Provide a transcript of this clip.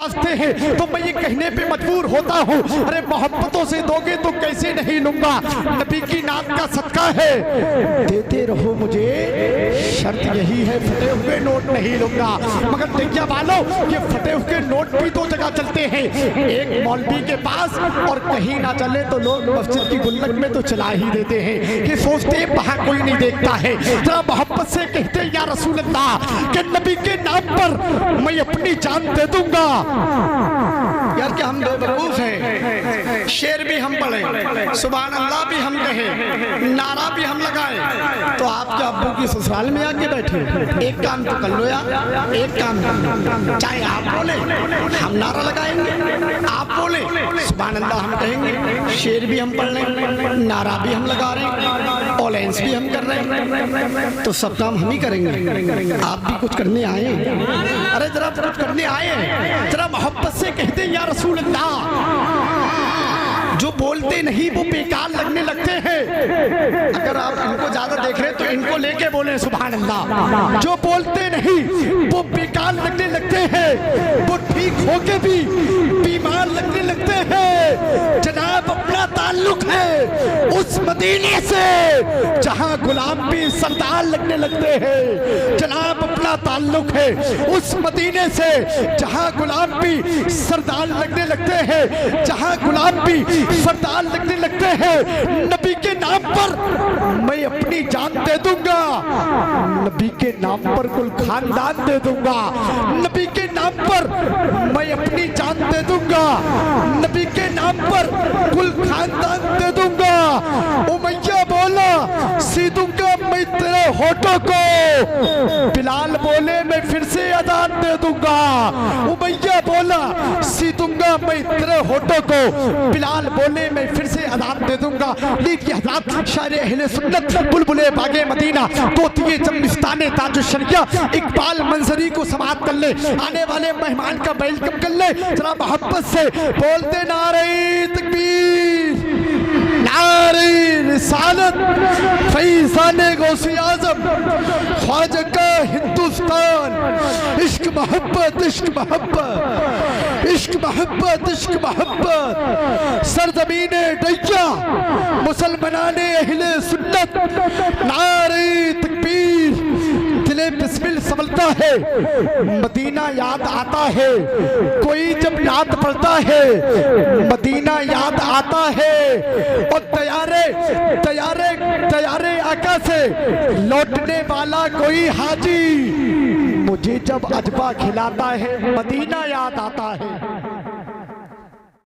वास्ते हैं तो मैं ये कहने पे मजबूर होता हूँ, अरे मोहब्बतों से दोगे तो कैसे नहीं लूंगा, नबी की नात का सदका है, देते रहो मुझे, शर्त यही है फटे हुए नोट नहीं लूंगा। मगर देखिए वालों, ये फटे हुए नोट भी दो जगह चलते हैं, एक मौलवी के पास और कहीं ना चले तो लोग मस्जिद की गुल्लक में तो चला ही देते हैं कि सोचते हैं वहां कोई नहीं देखता है। जरा मोहब्बत से कहते या रसूल अल्लाह कि नबी के नाम पर मैं अपनी जान दे दूंगा। यार क्या हम बेवकूफ हैं? शेर भी हम पढ़े, सुभान अल्लाह भी हम कहे, नारा भी हम लगाए, तो आपके अब्बू की ससुराल में आके बैठे। एक काम तो कर लो यार, एक काम चाहे आप बोले हम नारा लगाएंगे, आप बोले सुभान अल्लाह हम कहेंगे, शेर भी हम पढ़ लें, नारा भी हम लगा रहे हैं, ऑलेंस भी हम कर रहे हैं, तो सब काम हम ही करेंगे। आप भी कुछ करने आए, अरे जरा कुछ करने आए, जरा मोहब्बत से कहते या रसूल अल्लाह। जो बोलते नहीं वो बेकार लगने लगते हैं। अगर आप इनको ज्यादा देख रहे हैं तो इनको लेके बोले सुभान अल्लाह। जो बोलते नहीं वो बेकार लगने लगते हैं, वो ठीक होके भी बीमार लगने लगते हैं। जनाब अपना ताल्लुक है उस मदीने से जहां गुलाम भी सरदार लगने लगते हैं। जनाब अपना ताल्लुक है उस मदीने से जहां गुलाम भी सरदार लगने लगते हैं, जहां गुलाम भी सरदार लगने लगते हैं। नबी के नाम पर मैं अपनी जान दे दूंगा, नबी के नाम पर कुल खानदान दे दूंगा, नबी के नाम पर मैं अपनी जान दे दूंगा, नबी के नाम पर कुल खानदान दे दूंगा। उमैया बोला सी दूंगा मैं तेरे होठों को, बिलाल बोले मैं फिर से अजान दे दूंगा। उमैया बोला सी दूंगा मैं तेरे होठों को, बिलाल बोले मैं फिर से अजान दे दूंगा। लीजिए हज़रात शायर अहले सुन्नत बुलबुले बागे मदीना तोतिए जम्मिस्ताने ताजुश शरिया इकबाल मंजरी को समाप्त कर ले, आने वाले मेहमान का वेलकम कर ले। जरा मोहब्बत से बोलते नारे तकबीर, नारे रिसालत, फैज़ाने गौसे आज़म, ख्वाजा का हिंदुस्तान। इश्क मोहब्बत, इश्क मोहब्बत, इश्क मोहब्बत, इश्क मोहब्बत। सरज़मीने दैया मुसलमानाने अहले सुन्नत, नारे तकबीर। दिले बिस्मिल संभलता है, मदीना याद आता है, कोई जब याद पड़ता है मदीना याद आता है। और तैयारे तैयारे तैयारे आका से लौटने वाला कोई हाजी, मुझे जब अजबा खिलाता है मदीना याद आता है।